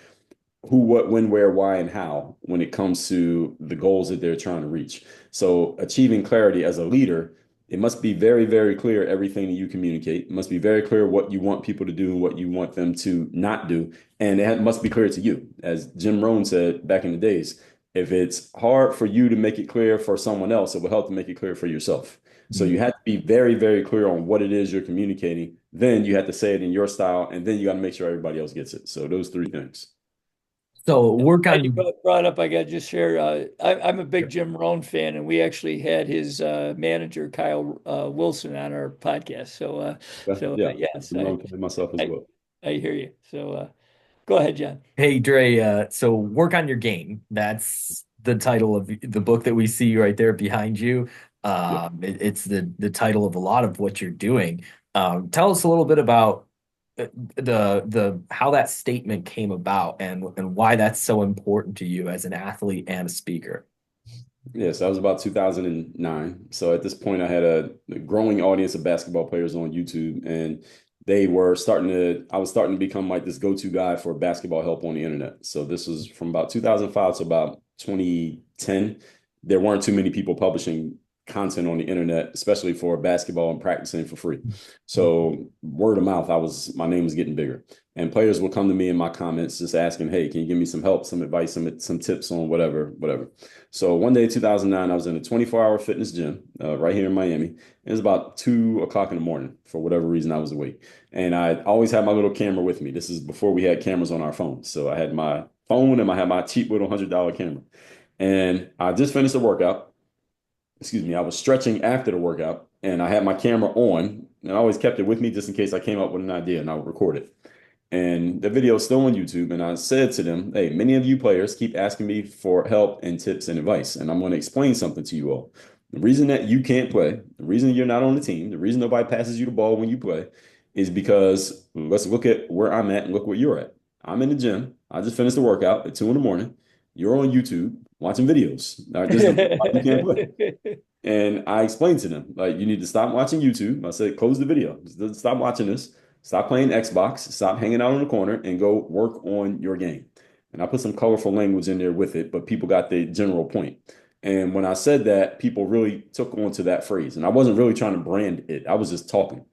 who, what, when, where, why, and how when it comes to the goals that they're trying to reach. So achieving clarity as a leader, it must be very, very clear everything that you communicate. It must be very clear what you want people to do and what you want them to not do. And it must be clear to you. As Jim Rohn said back in the days, if it's hard for you to make it clear for someone else, it will help to make it clear for yourself. So you have to be very, very clear on what it is you're communicating. Then you have to say it in your style, and then you got to make sure everybody else gets it. So those three things. So work on You brought up, I got to just share. I'm a big Jim Rohn fan, and we actually had his manager Kyle Wilson on our podcast. Yeah, Yes, Jim Rohn myself as well. I hear you. So go ahead, John. Hey Dre, so work on your game. That's the title of the book that we see right there behind you. It's the title of a lot of what you're doing. Tell us a little bit about the how that statement came about and why that's so important to you as an athlete and a speaker. Yes, that was about 2009. So at this point, I had a growing audience of basketball players on YouTube, and I was starting to become like this go-to guy for basketball help on the internet. So this was from about 2005 to about 2010. There weren't too many people publishing content on the internet, especially for basketball and practicing for free. So word of mouth, my name was getting bigger. And players would come to me in my comments just asking, hey, can you give me some help, some advice, some tips on whatever. So one day, 2009, I was in a 24-hour fitness gym right here in Miami. It was about 2 o'clock in the morning. For whatever reason, I was awake. And I always had my little camera with me. This is before we had cameras on our phones. So I had my phone and I had my cheap little $100 camera. And I just finished the workout. Excuse me. I was stretching after the workout and I had my camera on. And I always kept it with me just in case I came up with an idea and I would record it. And the video is still on YouTube. And I said to them, hey, many of you players keep asking me for help and tips and advice. And I'm going to explain something to you all. The reason that you can't play, the reason you're not on the team, the reason nobody passes you the ball when you play is because let's look at where I'm at and look where you're at. I'm in the gym. I just finished the workout at 2 in the morning. You're on YouTube watching videos. This is why you can't play. And I explained to them, like, you need to stop watching YouTube. I said, close the video. Stop watching this. Stop playing Xbox. Stop hanging out in the corner and go work on your game. And I put some colorful language in there with it, but people got the general point. And when I said that, people really took onto that phrase. And I wasn't really trying to brand it. I was just talking.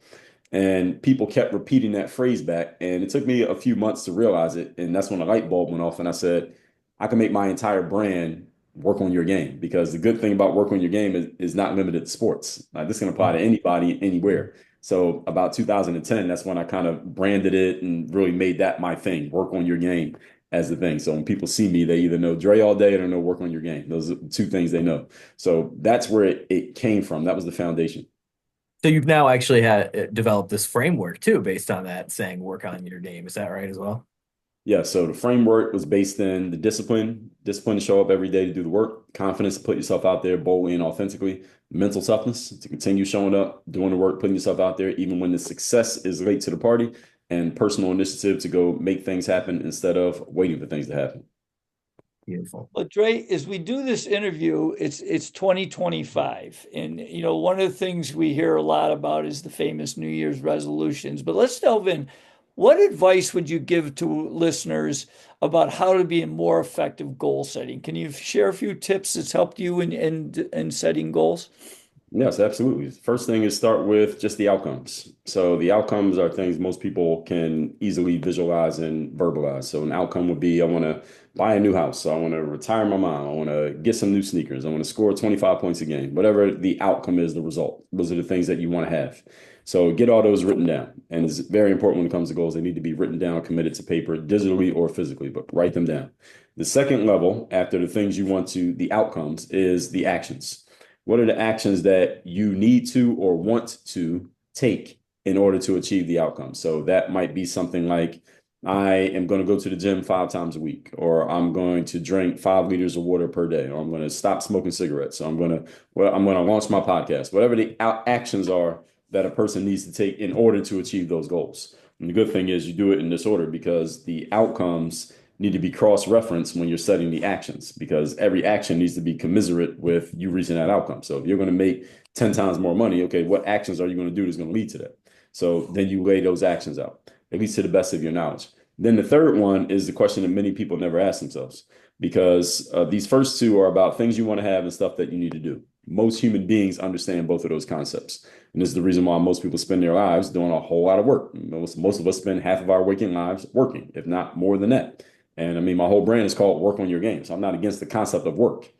And people kept repeating that phrase back. And it took me a few months to realize it. And that's when the light bulb went off. And I said, I can make my entire brand work on your game, because the good thing about work on your game is not limited to sports. Like, this can apply to anybody, anywhere. So about 2010, that's when I kind of branded it and really made that my thing, work on your game as the thing. So when people see me, they either know Dre all day or they know work on your game. Those are two things they know. So that's where it came from. That was the foundation. So you've now actually had developed this framework too, based on that saying work on your game. Is that right as well? Yeah, so the framework was based in the discipline to show up every day to do the work, confidence to put yourself out there boldly and authentically, mental toughness to continue showing up, doing the work, putting yourself out there, even when the success is late to the party, and personal initiative to go make things happen instead of waiting for things to happen. Beautiful. Well, Dre, as we do this interview, it's 2025. And one of the things we hear a lot about is the famous New Year's resolutions. But let's delve in. What advice would you give to listeners about how to be a more effective goal setting? Can you share a few tips that's helped you in setting goals? Yes, absolutely. First thing is start with just the outcomes. So the outcomes are things most people can easily visualize and verbalize. So an outcome would be, I want to buy a new house. So I want to retire my mom. I want to get some new sneakers. I want to score 25 points a game. Whatever the outcome is, the result. Those are the things that you want to have. So get all those written down. And it's very important when it comes to goals. They need to be written down, committed to paper, digitally or physically, but write them down. The second level, after the things you want to, the outcomes, is the actions. What are the actions that you need to or want to take in order to achieve the outcome? So that might be something like, I am going to go to the gym 5 times a week, or I'm going to drink 5 liters of water per day, or I'm going to stop smoking cigarettes. So I'm going to launch my podcast, whatever the actions are that a person needs to take in order to achieve those goals. And the good thing is you do it in this order, because the outcomes need to be cross-referenced when you're setting the actions, because every action needs to be commensurate with you reaching that outcome. So if you're going to make 10 times more money, okay, what actions are you going to do that's going to lead to that? So then you lay those actions out, at least to the best of your knowledge. Then the third one is the question that many people never ask themselves, because these first two are about things you want to have and stuff that you need to do. Most human beings understand both of those concepts. And this is the reason why most people spend their lives doing a whole lot of work. Most of us spend half of our waking lives working, if not more than that. And I mean, my whole brand is called Work on Your Game. So I'm not against the concept of work.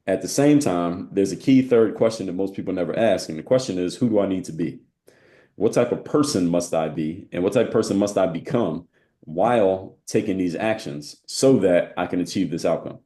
At the same time, there's a key third question that most people never ask. And the question is, who do I need to be? What type of person must I be? And what type of person must I become while taking these actions so that I can achieve this outcome?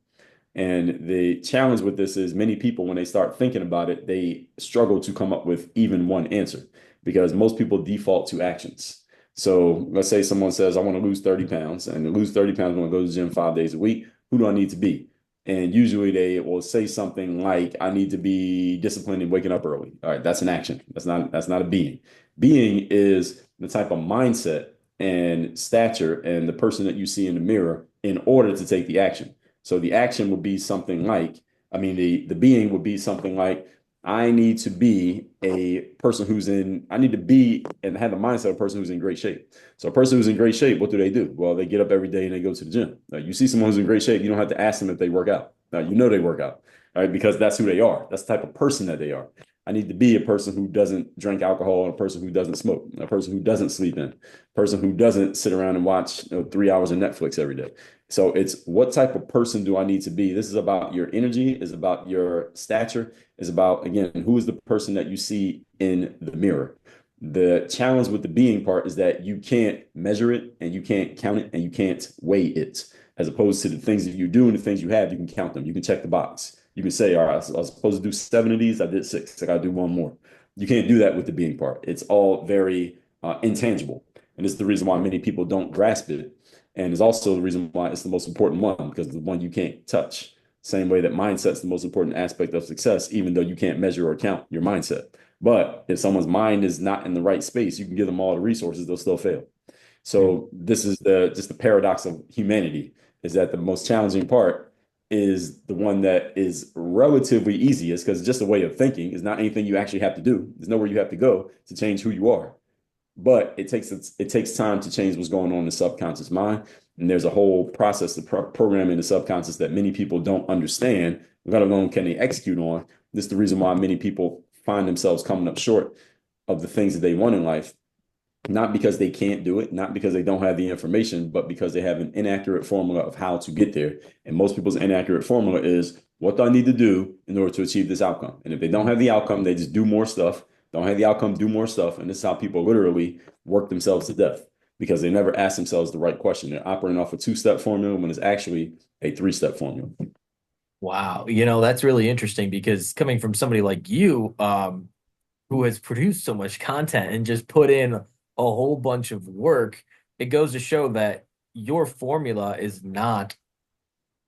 And the challenge with this is many people, when they start thinking about it, they struggle to come up with even one answer, because most people default to actions. So let's say someone says, I want to lose 30 pounds, and to lose 30 pounds, I want to go to the gym 5 days a week. Who do I need to be? And usually they will say something like, I need to be disciplined in waking up early. All right, that's an action. That's not a being. Being is the type of mindset and stature and the person that you see in the mirror in order to take the action. So the action would be something like, the being would be something like, I need to be a person I need to be and have the mindset of a person who's in great shape. So a person who's in great shape, what do? Well, they get up every day and they go to the gym. Now, you see someone who's in great shape, you don't have to ask them if they work out. Now, you know they work out, right? Because that's who they are. That's the type of person that they are. I need to be a person who doesn't drink alcohol, a person who doesn't smoke, a person who doesn't sleep in, a person who doesn't sit around and watch 3 hours of Netflix every day. So it's what type of person do I need to be? This is about your energy, is about your stature, is about, again, who is the person that you see in the mirror. The challenge with the being part is that you can't measure it and you can't count it and you can't weigh it, as opposed to the things that you do and the things you have, you can count them. You can check the box. You can say, all right, I was supposed to do 7 of these. I did 6. I got to do one more. You can't do that with the being part. It's all very intangible. And it's the reason why many people don't grasp it. And it's also the reason why it's the most important one, because it's the one you can't touch. Same way that mindset's the most important aspect of success, even though you can't measure or count your mindset. But if someone's mind is not in the right space, you can give them all the resources, they'll still fail. So this is just the paradox of humanity, is that the most challenging part is the one that is relatively easiest, because it's just a way of thinking. It's not anything you actually have to do. There's nowhere you have to go to change who you are. But it takes time to change what's going on in the subconscious mind. And there's a whole process to program in the subconscious that many people don't understand, let alone can they execute on. This is the reason why many people find themselves coming up short of the things that they want in life, not because they can't do it, not because they don't have the information, but because they have an inaccurate formula of how to get there. And most people's inaccurate formula is, what do I need to do in order to achieve this outcome? And if they don't have the outcome, they just do more stuff. Don't have the outcome, do more stuff. And this is how people literally work themselves to death, because they never ask themselves the right question. They're operating off a 2-step formula when it's actually a 3-step formula. Wow. That's really interesting because coming from somebody like you, who has produced so much content and just put in a whole bunch of work, it goes to show that your formula is not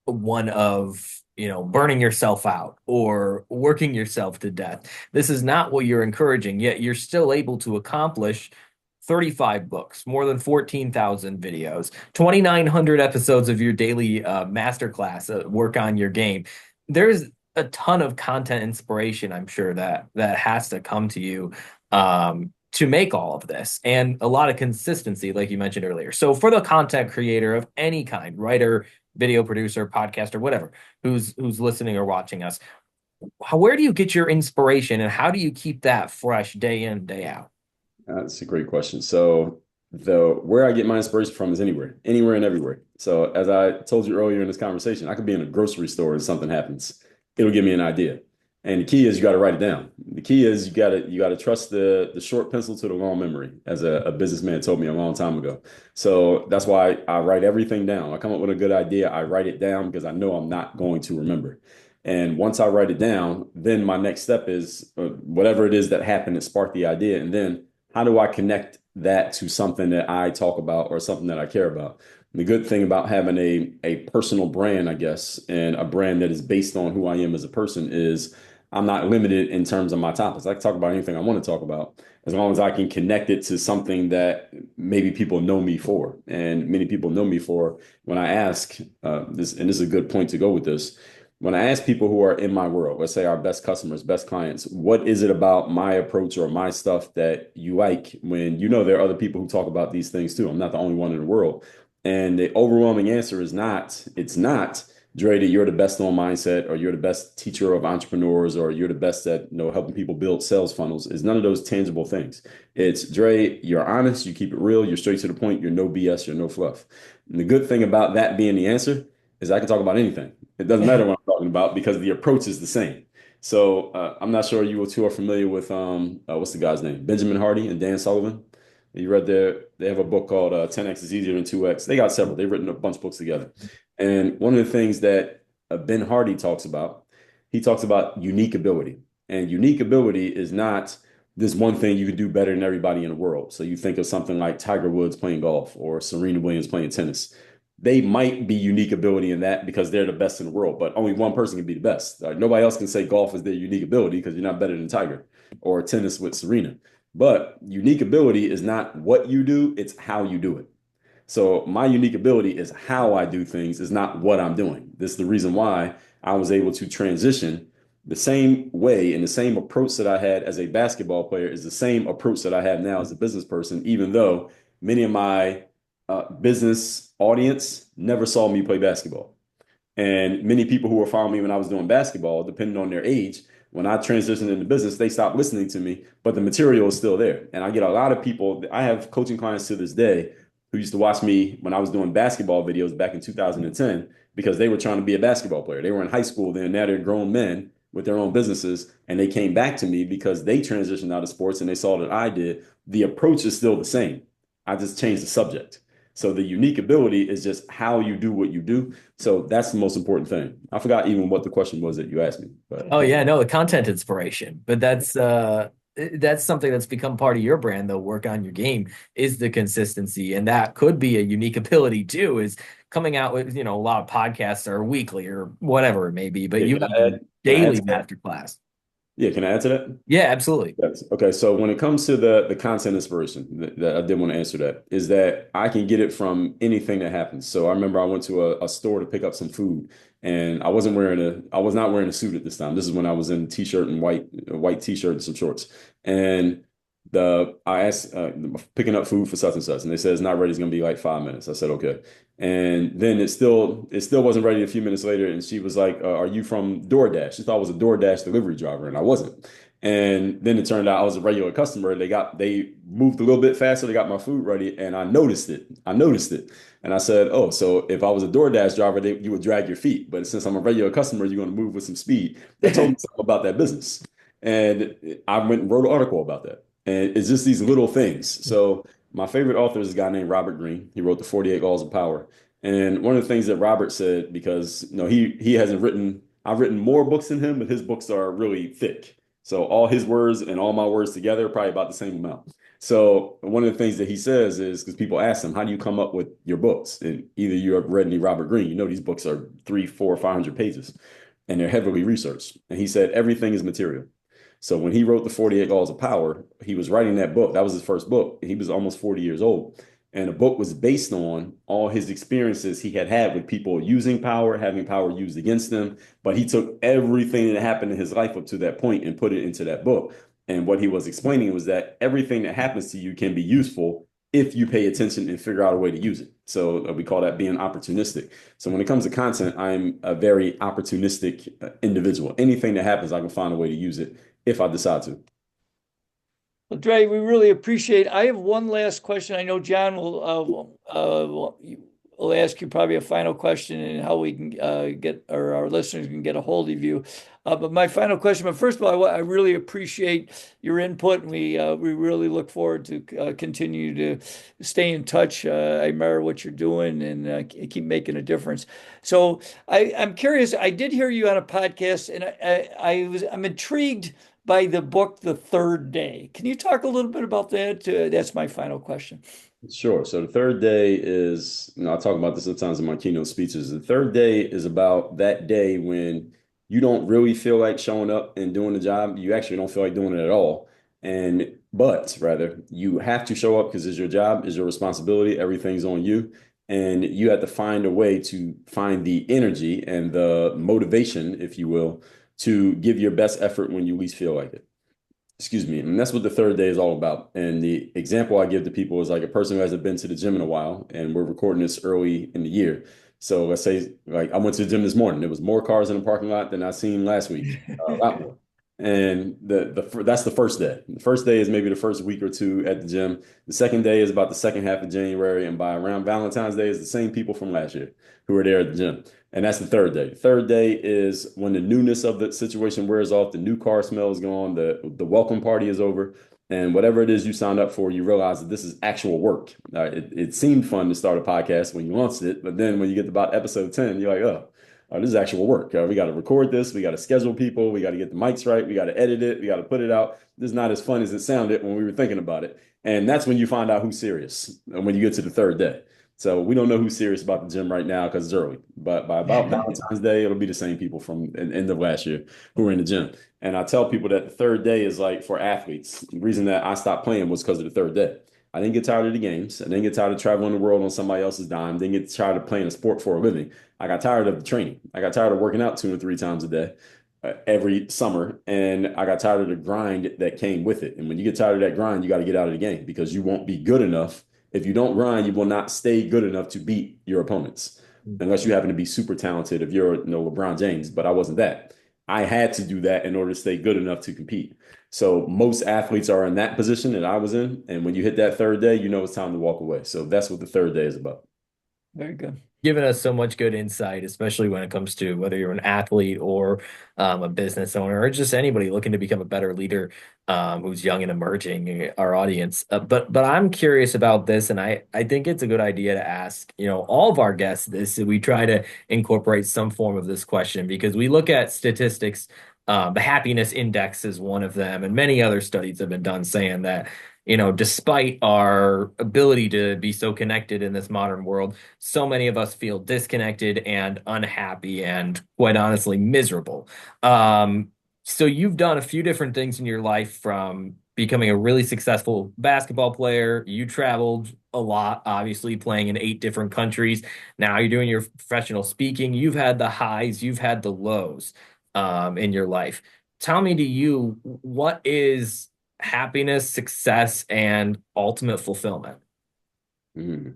one of, burning yourself out or working yourself to death. This is not what you're encouraging, yet you're still able to accomplish 35 books, more than 14,000 videos, 2,900 episodes of your daily masterclass, work on your game. There's a ton of content inspiration, I'm sure, that has to come to you to make all of this, and a lot of consistency, like you mentioned earlier. So for the content creator of any kind, writer, video producer, podcaster, whatever, who's listening or watching us, where do you get your inspiration and how do you keep that fresh day in, day out? That's a great question. So the where I get my inspiration from is anywhere and everywhere. So as I told you earlier in this conversation, I could be in a grocery store and something happens. It'll give me an idea. And the key is you got to write it down. The key is you gotta trust the short pencil to the long memory, as a businessman told me a long time ago. So that's why I write everything down. I come up with a good idea, I write it down because I know I'm not going to remember. And once I write it down, then my next step is whatever it is that happened that sparked the idea. And then how do I connect that to something that I talk about or something that I care about? The good thing about having a personal brand, I guess, and a brand that is based on who I am as a person is I'm not limited in terms of my topics. I can talk about anything I want to talk about as long as I can connect it to something that maybe people know me for. And many people know me for when I ask this, and this is a good point to go with this. When I ask people who are in my world, let's say our best customers, best clients, what is it about my approach or my stuff that you like, when you know there are other people who talk about these things too? I'm not the only one in the world. And the overwhelming answer is it's not, Dre, that you're the best on mindset, or you're the best teacher of entrepreneurs, or you're the best at helping people build sales funnels. Is none of those tangible things. It's, Dre, you're honest, you keep it real, you're straight to the point, you're no BS, you're no fluff. And the good thing about that being the answer is I can talk about anything. It doesn't matter what I'm talking about because the approach is the same. So I'm not sure you two are familiar with what's the guy's name? Benjamin Hardy and Dan Sullivan. You read they have a book called 10X is easier than 2X. They got several. They've written a bunch of books together. And one of the things that Ben Hardy talks about, he talks about unique ability. And unique ability is not this one thing you can do better than everybody in the world. So you think of something like Tiger Woods playing golf or Serena Williams playing tennis. They might be unique ability in that because they're the best in the world, but only one person can be the best. Nobody else can say golf is their unique ability because you're not better than Tiger, or tennis with Serena. But unique ability is not what you do, it's how you do it. So my unique ability is how I do things, is not what I'm doing. This is the reason why I was able to transition the same way, and the same approach that I had as a basketball player is the same approach that I have now as a business person, even though many of my business audience never saw me play basketball. And many people who were following me when I was doing basketball, depending on their age, when I transitioned into business, they stopped listening to me, but the material is still there. And I get a lot of people, I have coaching clients to this day who used to watch me when I was doing basketball videos back in 2010 because they were trying to be a basketball player. They were in high school then, now they're grown men with their own businesses, and they came back to me because they transitioned out of sports and they saw that I did. The approach is still the same. I just changed the subject. So the unique ability is just how you do what you do. So that's the most important thing. I forgot even what the question was that you asked me, but Oh yeah, no, the content inspiration. But that's something that's become part of your brand, though. Work on your game is the consistency. And that could be a unique ability too, is coming out with, a lot of podcasts are weekly or whatever it may be, but yeah, you can have I a add, can I add daily to that? masterclass. Yeah, can I add to that? Yeah, absolutely. Yes. Okay. So when it comes to the content inspiration, that I did want to answer that, is that I can get it from anything that happens. So I remember I went to a store to pick up some food, and I was not wearing a suit at this time. This is when I was in t-shirt and a white t-shirt and some shorts. And I asked, picking up food for such and such, and they said it's not ready. It's gonna be like 5 minutes. I said okay. And then it still wasn't ready a few minutes later, and she was like, "Are you from DoorDash?" She thought I was a DoorDash delivery driver, and I wasn't. And then it turned out I was a regular customer. They moved a little bit faster. They got my food ready, and I noticed it. And I said, "Oh, so if I was a DoorDash driver, you would drag your feet. But since I'm a regular customer, you're going to move with some speed." That told me something about that business, and I went and wrote an article about that. And it's just these little things. So my favorite author is a guy named Robert Greene. He wrote the 48 Laws of Power. And one of the things that Robert said, because he hasn't written, I've written more books than him, but his books are really thick. So all his words and all my words together are probably about the same amount. So one of the things that he says is, because people ask him, how do you come up with your books? And either you have read any Robert Greene, these books are 300, 400, 500 pages, and they're heavily researched. And he said everything is material. So when he wrote the 48 Laws of Power, he was writing that book. That was his first book. He was almost 40 years old. And the book was based on all his experiences he had had with people using power, having power used against them. But he took everything that happened in his life up to that point and put it into that book. And what he was explaining was that everything that happens to you can be useful if you pay attention and figure out a way to use it. So we call that being opportunistic. So when it comes to content, I'm a very opportunistic individual. Anything that happens, I can find a way to use it if I decide to. Well, Dre, we really appreciate. I have one last question. I know John will ask you probably a final question and how we can get or our listeners can get a hold of you. But my final question. But first of all, I really appreciate your input, and we really look forward to continue to stay in touch. I admire what you're doing and keep making a difference. So I'm curious. I did hear you on a podcast, and I'm intrigued by the book The Third Day. Can you talk a little bit about that? That's my final question. Sure. So the third day is, I talk about this sometimes in my keynote speeches. The third day is about that day when you don't really feel like showing up and doing the job. You actually don't feel like doing it at all. But rather, you have to show up because it's your job, it's your responsibility, everything's on you. And you have to find a way to find the energy and the motivation, if you will, to give your best effort when you least feel like it. Excuse me. And that's what the third day is all about. And the example I give to people is like a person who hasn't been to the gym in a while, and we're recording this early in the year. So let's say, like, I went to the gym this morning. There was more cars in the parking lot than I seen last week, a lot more. And that's the first day. The first day is maybe the first week or two at the gym. The second day is about the second half of January, and by around Valentine's Day is the same people from last year who are there at the gym. And that's the third day. The third day is when the newness of the situation wears off, the new car smell is gone, the welcome party is over, and whatever it is you signed up for, you realize that this is actual work. It seemed fun to start a podcast when you launched it, but then when you get to about episode 10, you're like, oh, this is actual work. We got to record this. We got to schedule people. We got to get the mics right. We got to edit it. We got to put it out. This is not as fun as it sounded when we were thinking about it. And that's when you find out who's serious, and when you get to the third day. So we don't know who's serious about the gym right now because it's early. But by about Valentine's Day, it'll be the same people from the end of last year who were in the gym. And I tell people that the third day is like for athletes. The reason that I stopped playing was because of the third day. I didn't get tired of the games. I didn't get tired of traveling the world on somebody else's dime. Didn't get tired of playing a sport for a living. I got tired of the training. I got tired of working out 2 or 3 times a day every summer. And I got tired of the grind that came with it. And when you get tired of that grind, you got to get out of the game because you won't be good enough. If you don't grind, you will not stay good enough to beat your opponents unless you happen to be super talented if you're, LeBron James, but I wasn't that. I had to do that in order to stay good enough to compete. So most athletes are in that position that I was in. And when you hit that third day, you know it's time to walk away. So that's what the third day is about. Very good. Giving us so much good insight, especially when it comes to whether you're an athlete or a business owner or just anybody looking to become a better leader who's young and emerging, our audience. But I'm curious about this, and I think it's a good idea to ask, all of our guests this. We try to incorporate some form of this question because we look at statistics. The happiness index is one of them, and many other studies have been done saying that, despite our ability to be so connected in this modern world, so many of us feel disconnected and unhappy and quite honestly miserable. So you've done a few different things in your life from becoming a really successful basketball player. You traveled a lot, obviously playing in 8 different countries. Now you're doing your professional speaking. You've had the highs, you've had the lows in your life. Tell me, to you, what is happiness, success, and ultimate fulfillment? Mhm.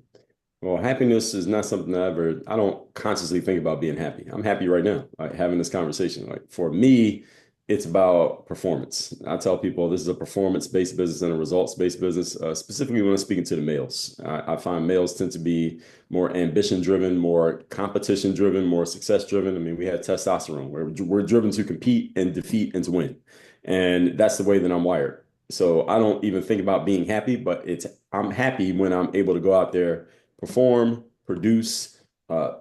Well, happiness is not something I don't consciously think about being happy. I'm happy right now, like having this conversation. Like for me, it's about performance. I tell people this is a performance-based business and a results-based business, specifically when I'm speaking to the males. I find males tend to be more ambition-driven, more competition-driven, more success-driven. I mean, we have testosterone. We're driven to compete and defeat and to win. And that's the way that I'm wired. So I don't even think about being happy, but I'm happy when I'm able to go out there, perform, produce,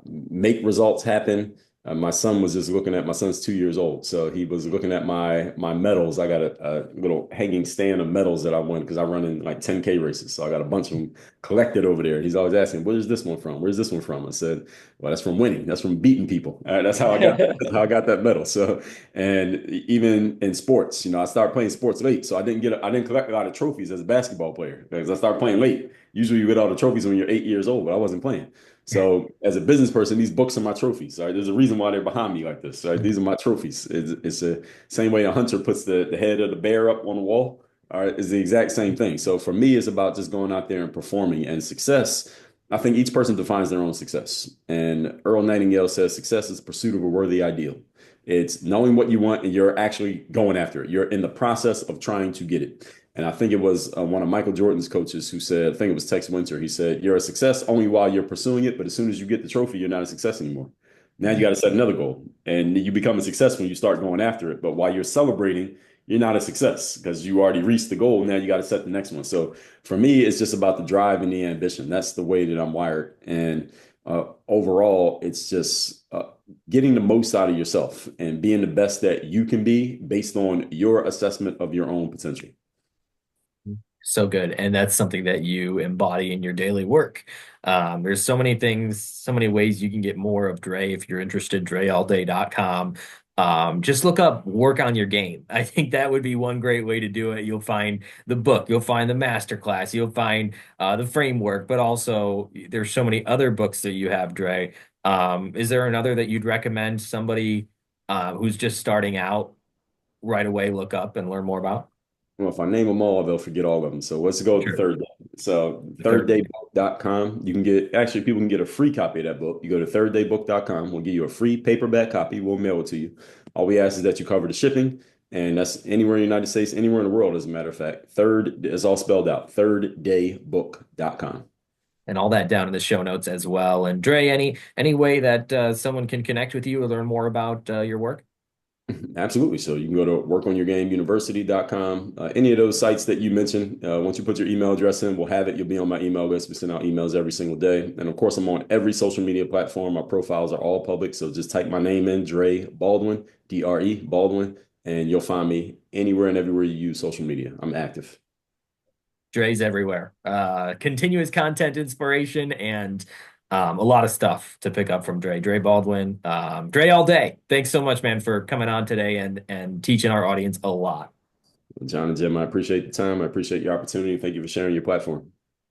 make results happen. My son was just looking at my son's 2 years old, so he was looking at my medals. I got a little hanging stand of medals that I won because I run in like 10K races, so I got a bunch of them collected over there. He's always asking, "Where's this one from? Where's this one from?" I said, "Well, that's from winning. That's from beating people. That's how I got. That's how I got that medal." So, and even in sports, I started playing sports late, so I didn't collect a lot of trophies as a basketball player because I started playing late. Usually, you get all the trophies when you're 8 years old, but I wasn't playing. So as a business person, these books are my trophies. Right? There's a reason why they're behind me like this. Right? These are my trophies. It's the same way a hunter puts the head of the bear up on the wall. All right, it's the exact same thing. So for me, it's about just going out there and performing. And success, I think each person defines their own success. And Earl Nightingale says success is the pursuit of a worthy ideal. It's knowing what you want and you're actually going after it. You're in the process of trying to get it. And I think it was one of Michael Jordan's coaches who said, I think it was Tex Winter. He said, "You're a success only while you're pursuing it, but as soon as you get the trophy, you're not a success anymore. Now you got to set another goal, and you become a success when you start going after it. But while you're celebrating, you're not a success because you already reached the goal. Now you got to set the next one." So for me, it's just about the drive and the ambition. That's the way that I'm wired. And overall, it's just getting the most out of yourself and being the best that you can be based on your assessment of your own potential. So good. And that's something that you embody in your daily work. There's so many things, so many ways you can get more of Dre if you're interested, dreallday.com. Just look up work on your game. I think that would be one great way to do it. You'll find the book, you'll find the masterclass, you'll find the framework, but also there's so many other books that you have, Dre. Is there another that you'd recommend somebody who's just starting out right away look up and learn more about? Well, if I name them all, they'll forget all of them. So let's go with the Sure. third day. So The third. thirddaybook.com. You can people can get a free copy of that book. You go to thirddaybook.com. We'll give you a free paperback copy. We'll mail it to you. All we ask is that you cover the shipping. And that's anywhere in the United States, anywhere in the world, as a matter of fact. Third is all spelled out. Thirddaybook.com. And all that down in the show notes as well. And Dre, any way that someone can connect with you or learn more about your work? Absolutely. So you can go to workonyourgameuniversity.com. Any of those sites that you mentioned, once you put your email address in, we'll have it. You'll be on my email list. We send out emails every single day. And of course, I'm on every social media platform. My profiles are all public. So just type my name in, Dre Baldwin, Dre Baldwin, and you'll find me anywhere and everywhere you use social media. I'm active. Dre's everywhere. Continuous content inspiration and a lot of stuff to pick up from Dre. Dre Baldwin. Dre all day. Thanks so much, man, for coming on today and teaching our audience a lot. John and Jim, I appreciate the time. I appreciate your opportunity. Thank you for sharing your platform.